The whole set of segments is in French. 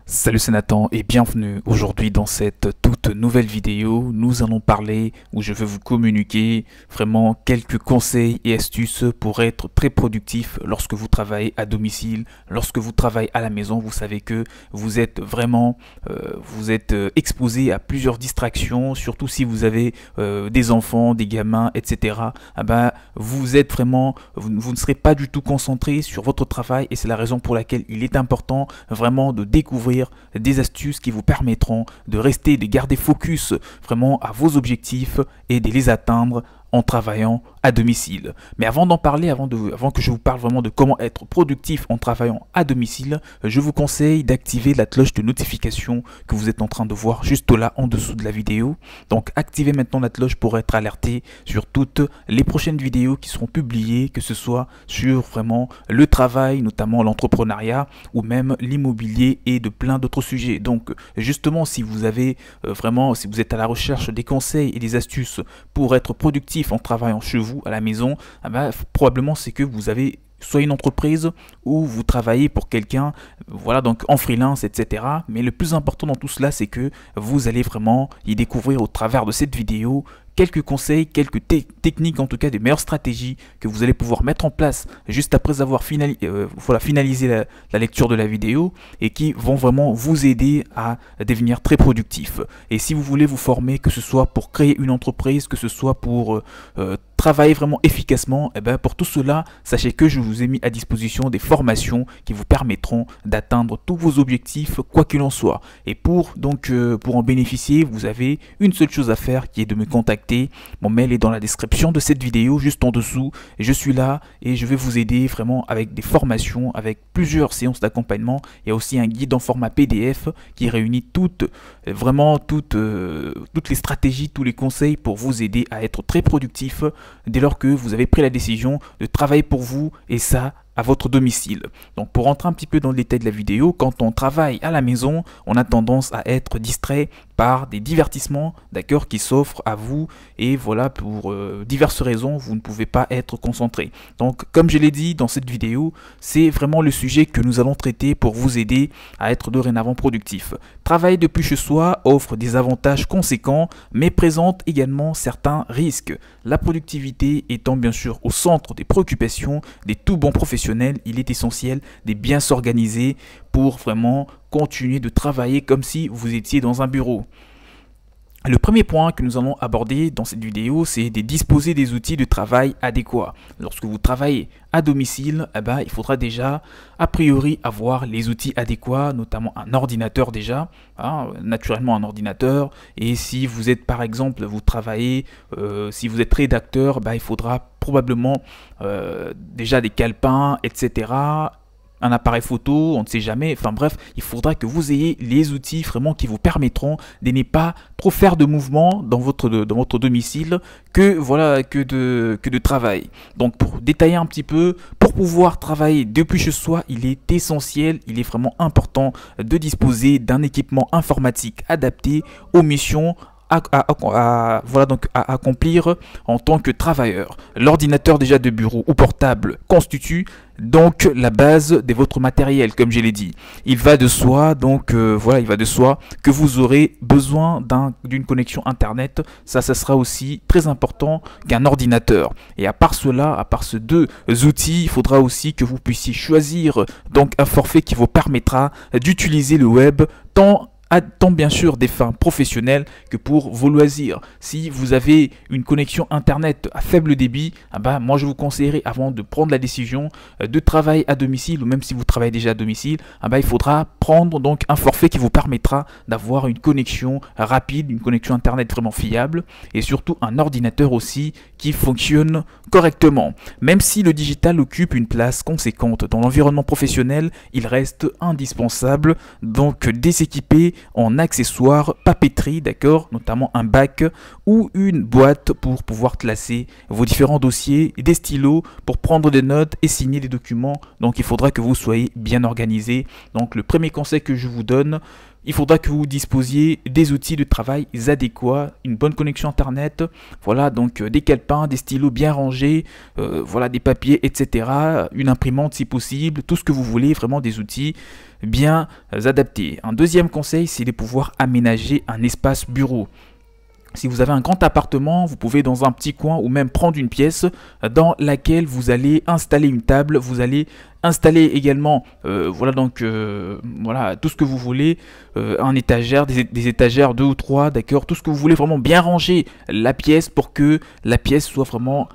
Salut, c'est Nathan et bienvenue aujourd'hui dans cette toute nouvelle vidéo. Nous allons parler, ou je veux vous communiquer vraiment quelques conseils et astuces pour être très productif lorsque vous travaillez à domicile, lorsque vous travaillez à la maison. Vous savez que vous êtes vraiment exposé à plusieurs distractions, surtout si vous avez des enfants, des gamins, etc. Vous êtes vraiment, vous ne serez pas du tout concentré sur votre travail et c'est la raison pour laquelle il est important vraiment de découvrir des astuces qui vous permettront de rester, de garder focus vraiment à vos objectifs et de les atteindre en travaillant à domicile. Mais avant d'en parler, avant que je vous parle vraiment de comment être productif en travaillant à domicile, je vous conseille d'activer la cloche de notification que vous êtes en train de voir juste là en dessous de la vidéo. Donc activez maintenant la cloche pour être alerté sur toutes les prochaines vidéos qui seront publiées, que ce soit sur vraiment le travail, notamment l'entrepreneuriat ou même l'immobilier et de plein d'autres sujets. Donc justement, si vous avez si vous êtes à la recherche des conseils et des astuces pour être productif en travaillant chez vous à la maison, probablement c'est que vous avez soit une entreprise ou vous travaillez pour quelqu'un, voilà, donc en freelance, etc. Mais le plus important dans tout cela, c'est que vous allez vraiment y découvrir au travers de cette vidéo quelques conseils, quelques techniques, en tout cas des meilleures stratégies que vous allez pouvoir mettre en place juste après avoir finalisé la lecture de la vidéo et qui vont vraiment vous aider à devenir très productif. Et si vous voulez vous former, que ce soit pour créer une entreprise, que ce soit pour travailler vraiment efficacement, pour tout cela, sachez que je vous ai mis à disposition des formations qui vous permettront d'atteindre tous vos objectifs, quoi qu'il en soit. Et pour en bénéficier, vous avez une seule chose à faire qui est de me contacter. Mon mail est dans la description de cette vidéo, juste en dessous. Je suis là et je vais vous aider vraiment avec des formations, avec plusieurs séances d'accompagnement. Il y a aussi un guide en format PDF qui réunit toutes les stratégies, tous les conseils pour vous aider à être très productif dès lors que vous avez pris la décision de travailler pour vous et ça à votre domicile. Donc pour rentrer un petit peu dans le détail de la vidéo, quand on travaille à la maison, on a tendance à être distrait par des divertissements, d'accord, qui s'offrent à vous et voilà, pour diverses raisons, vous ne pouvez pas être concentré. Donc comme je l'ai dit dans cette vidéo, c'est vraiment le sujet que nous allons traiter pour vous aider à être dorénavant productif. Travailler depuis chez soi offre des avantages conséquents, mais présente également certains risques. La productivité étant bien sûr au centre des préoccupations des tout bons professionnels, il est essentiel de bien s'organiser pour vraiment continuer de travailler comme si vous étiez dans un bureau. Le premier point que nous allons aborder dans cette vidéo, c'est de disposer des outils de travail adéquats. Lorsque vous travaillez à domicile, il faudra déjà, a priori, avoir les outils adéquats, notamment un ordinateur déjà, naturellement un ordinateur. Et si vous êtes, par exemple, vous travaillez, si vous êtes rédacteur, il faudra probablement déjà des calepins, etc., un appareil photo, on ne sait jamais, enfin bref, il faudra que vous ayez les outils vraiment qui vous permettront de ne pas trop faire de mouvements dans votre domicile que de travail. Donc pour détailler un petit peu, pour pouvoir travailler depuis chez soi, il est essentiel, il est vraiment important de disposer d'un équipement informatique adapté aux missions à accomplir en tant que travailleur. L'ordinateur déjà de bureau ou portable constitue donc la base de votre matériel, comme je l'ai dit. Il va de soi, que vous aurez besoin d'une connexion internet. Ça sera aussi très important qu'un ordinateur. Et à part ces deux outils, il faudra aussi que vous puissiez choisir donc un forfait qui vous permettra d'utiliser le web tant bien sûr des fins professionnelles que pour vos loisirs. Si vous avez une connexion internet à faible débit, moi je vous conseillerais, avant de prendre la décision de travailler à domicile, ou même si vous travaillez déjà à domicile, il faudra prendre donc un forfait qui vous permettra d'avoir une connexion rapide, une connexion internet vraiment fiable, et surtout un ordinateur aussi qui fonctionne correctement. Même si le digital occupe une place conséquente dans l'environnement professionnel, il reste indispensable donc de s'équiper en accessoires papeterie, d'accord, notamment un bac ou une boîte pour pouvoir classer vos différents dossiers, des stylos pour prendre des notes et signer des documents. Donc il faudra que vous soyez bien organisé. Donc le premier conseil que je vous donne, il faudra que vous disposiez des outils de travail adéquats, une bonne connexion internet, voilà, donc des calepins, des stylos bien rangés, voilà, des papiers, etc. Une imprimante si possible, tout ce que vous voulez, vraiment des outils bien adaptés. Un deuxième conseil, c'est de pouvoir aménager un espace bureau. Si vous avez un grand appartement, vous pouvez dans un petit coin ou même prendre une pièce dans laquelle vous allez installer une table, vous allez installer également, voilà donc voilà tout ce que vous voulez, un étagère, des étagères 2 ou 3, d'accord, tout ce que vous voulez, vraiment bien ranger la pièce pour que la pièce soit vraiment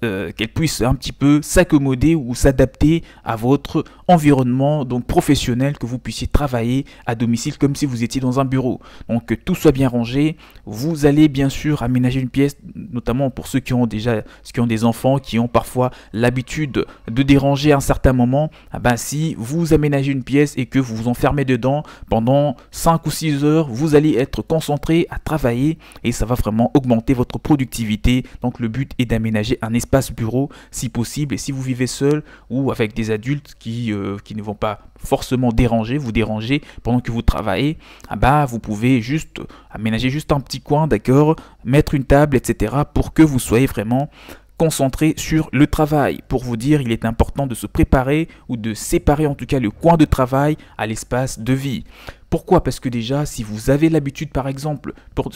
qu'elle puisse un petit peu s'accommoder ou s'adapter à votre environnement donc professionnel, que vous puissiez travailler à domicile comme si vous étiez dans un bureau. Donc que tout soit bien rangé. Vous allez bien sûr aménager une pièce, notamment pour ceux qui ont des enfants, qui ont parfois l'habitude de déranger à un certain moment. Si vous aménagez une pièce et que vous vous enfermez dedans pendant 5 ou 6 heures, vous allez être concentré à travailler et ça va vraiment augmenter votre productivité. Donc le but est d'aménager un espace bureau si possible, et si vous vivez seul ou avec des adultes qui ne vont pas forcément vous déranger pendant que vous travaillez, vous pouvez juste aménager juste un petit coin, d'accord, mettre une table, etc. pour que vous soyez vraiment concentré sur le travail. Pour vous dire, il est important de se préparer ou de séparer en tout cas le coin de travail à l'espace de vie. Pourquoi? Parce que déjà, si vous avez l'habitude, par exemple,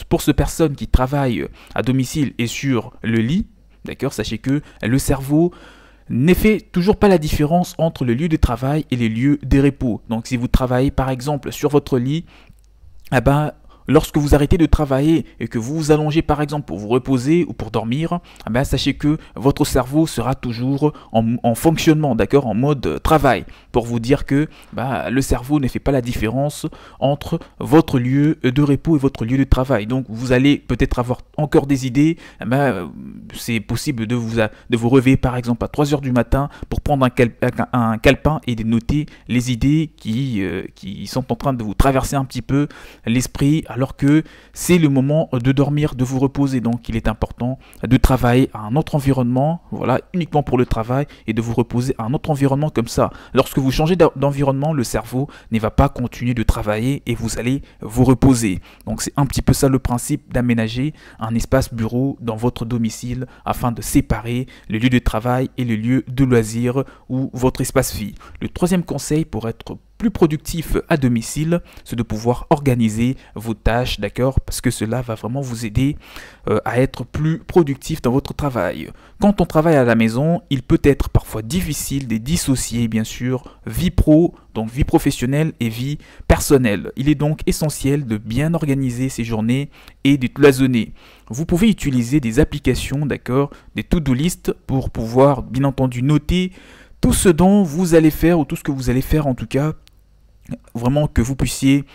pour ces personnes qui travaillent à domicile et sur le lit, d'accord, sachez que le cerveau ne fait toujours pas la différence entre le lieu de travail et les lieux de repos. Donc si vous travaillez par exemple sur votre lit, lorsque vous arrêtez de travailler et que vous vous allongez par exemple pour vous reposer ou pour dormir, sachez que votre cerveau sera toujours en fonctionnement, d'accord, en mode travail, pour vous dire que le cerveau ne fait pas la différence entre votre lieu de repos et votre lieu de travail. Donc vous allez peut-être avoir encore des idées, c'est possible de vous réveiller par exemple à 3 heures du matin pour prendre un calepin et de noter les idées qui sont en train de vous traverser un petit peu l'esprit, alors que c'est le moment de dormir, de vous reposer. Donc il est important de travailler à un autre environnement, voilà, uniquement pour le travail, et de vous reposer à un autre environnement. Comme ça, lorsque vous changez d'environnement, le cerveau ne va pas continuer de travailler et vous allez vous reposer. Donc c'est un petit peu ça le principe d'aménager un espace bureau dans votre domicile afin de séparer le lieu de travail et le lieu de loisir ou votre espace vie. Le troisième conseil pour être plus productif à domicile, c'est de pouvoir organiser vos tâches, d'accord, parce que cela va vraiment vous aider à être plus productif dans votre travail. Quand on travaille à la maison, il peut être parfois difficile de dissocier, bien sûr, vie pro, donc vie professionnelle et vie personnelle. Il est donc essentiel de bien organiser ses journées et de cloisonner. Vous pouvez utiliser des applications, d'accord, des to-do list pour pouvoir, bien entendu, noter tout ce dont vous allez faire, ou tout ce que vous allez faire en tout cas, vraiment que vous puissiez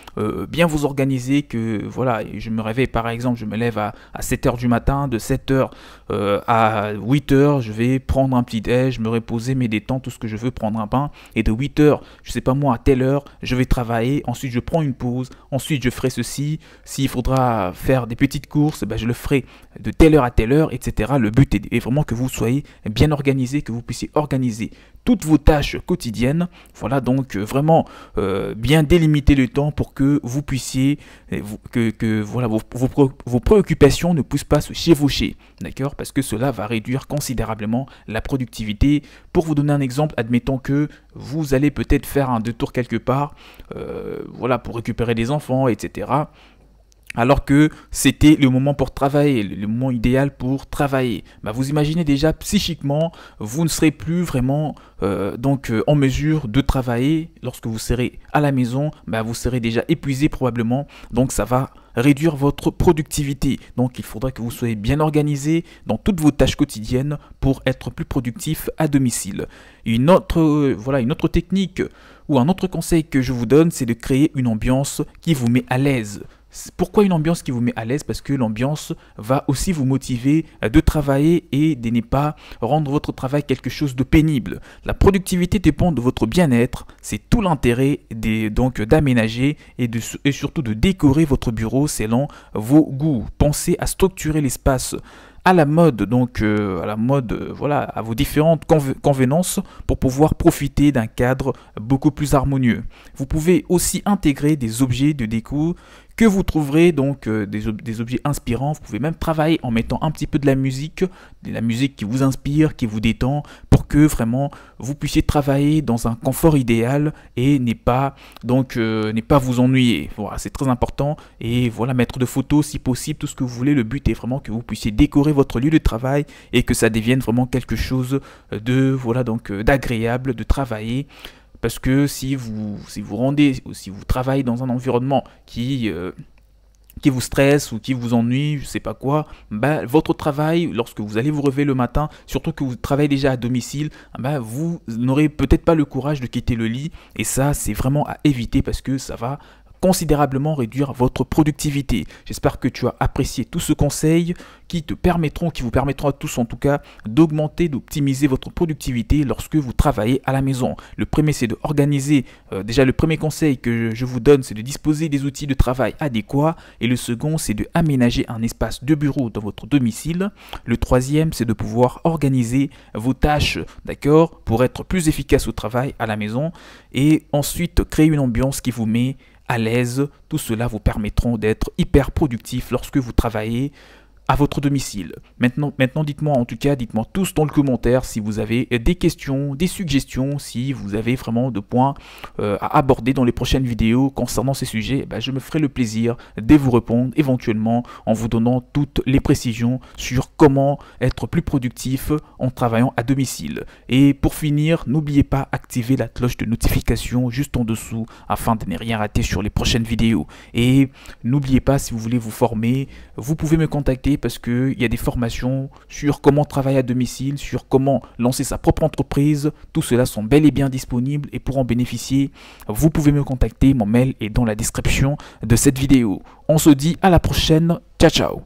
bien vous organiser, que voilà, je me réveille par exemple, je me lève à 7 heures du matin, de 7 heures à 8 heures, je vais prendre un petit déj, me reposer, me détendre, tout ce que je veux, prendre un pain, et de 8 heures, je sais pas moi, à telle heure, je vais travailler, ensuite je prends une pause, ensuite je ferai ceci, s'il faudra faire des petites courses, je le ferai de telle heure à telle heure, etc. Le but est vraiment que vous soyez bien organisé, que vous puissiez organiser toutes vos tâches quotidiennes, voilà, donc vraiment bien délimiter le temps pour que vous puissiez, voilà, vos préoccupations ne puissent pas se chevaucher, d'accord, parce que cela va réduire considérablement la productivité. Pour vous donner un exemple, admettons que vous allez peut-être faire un détour quelque part, voilà, pour récupérer des enfants, etc., alors que c'était le moment pour travailler, le moment idéal pour travailler. Vous imaginez déjà psychiquement, vous ne serez plus vraiment en mesure de travailler. Lorsque vous serez à la maison, vous serez déjà épuisé probablement, donc ça va réduire votre productivité. Donc il faudra que vous soyez bien organisé dans toutes vos tâches quotidiennes pour être plus productif à domicile. Une autre technique ou un autre conseil que je vous donne, c'est de créer une ambiance qui vous met à l'aise. Pourquoi une ambiance qui vous met à l'aise? Parce que l'ambiance va aussi vous motiver de travailler et de ne pas rendre votre travail quelque chose de pénible. La productivité dépend de votre bien-être. C'est tout l'intérêt d'aménager et surtout de décorer votre bureau selon vos goûts. Pensez à structurer l'espace à la mode, donc à la mode, voilà, à vos différentes convenances pour pouvoir profiter d'un cadre beaucoup plus harmonieux. Vous pouvez aussi intégrer des objets de déco que vous trouverez donc des objets inspirants. Vous pouvez même travailler en mettant un petit peu de la musique qui vous inspire, qui vous détend, pour que vraiment vous puissiez travailler dans un confort idéal et n'est pas vous ennuyer. Voilà, c'est très important. Et voilà, mettre de photos si possible, tout ce que vous voulez. Le but est vraiment que vous puissiez décorer votre lieu de travail et que ça devienne vraiment quelque chose de voilà donc d'agréable de travailler. Parce que si vous rendez, ou si vous travaillez dans un environnement qui vous stresse ou qui vous ennuie, je sais pas quoi, bah, votre travail, lorsque vous allez vous réveiller le matin, surtout que vous travaillez déjà à domicile, bah, vous n'aurez peut-être pas le courage de quitter le lit. Et ça, c'est vraiment à éviter parce que ça va considérablement réduire votre productivité. J'espère que tu as apprécié tout ce conseil qui vous permettront à tous en tout cas d'augmenter, d'optimiser votre productivité lorsque vous travaillez à la maison. Le premier, c'est d'organiser, déjà le premier conseil que je vous donne, c'est de disposer des outils de travail adéquats. Et le second, c'est de aménager un espace de bureau dans votre domicile. Le troisième, c'est de pouvoir organiser vos tâches, d'accord, pour être plus efficace au travail à la maison. Et ensuite, créer une ambiance qui vous met à l'aise. Tout cela vous permettront d'être hyper productif lorsque vous travaillez à votre domicile. Maintenant dites-moi en tout cas, dites-moi tous dans le commentaire si vous avez des questions, des suggestions, si vous avez vraiment de points à aborder dans les prochaines vidéos concernant ces sujets. Je me ferai le plaisir de vous répondre éventuellement en vous donnant toutes les précisions sur comment être plus productif en travaillant à domicile. Et pour finir, n'oubliez pas d'activer la cloche de notification juste en dessous afin de ne rien rater sur les prochaines vidéos. Et n'oubliez pas, si vous voulez vous former, vous pouvez me contacter parce qu'il y a des formations sur comment travailler à domicile, sur comment lancer sa propre entreprise. Tout cela sont bel et bien disponibles et pour en bénéficier, vous pouvez me contacter. Mon mail est dans la description de cette vidéo. On se dit à la prochaine. Ciao, ciao.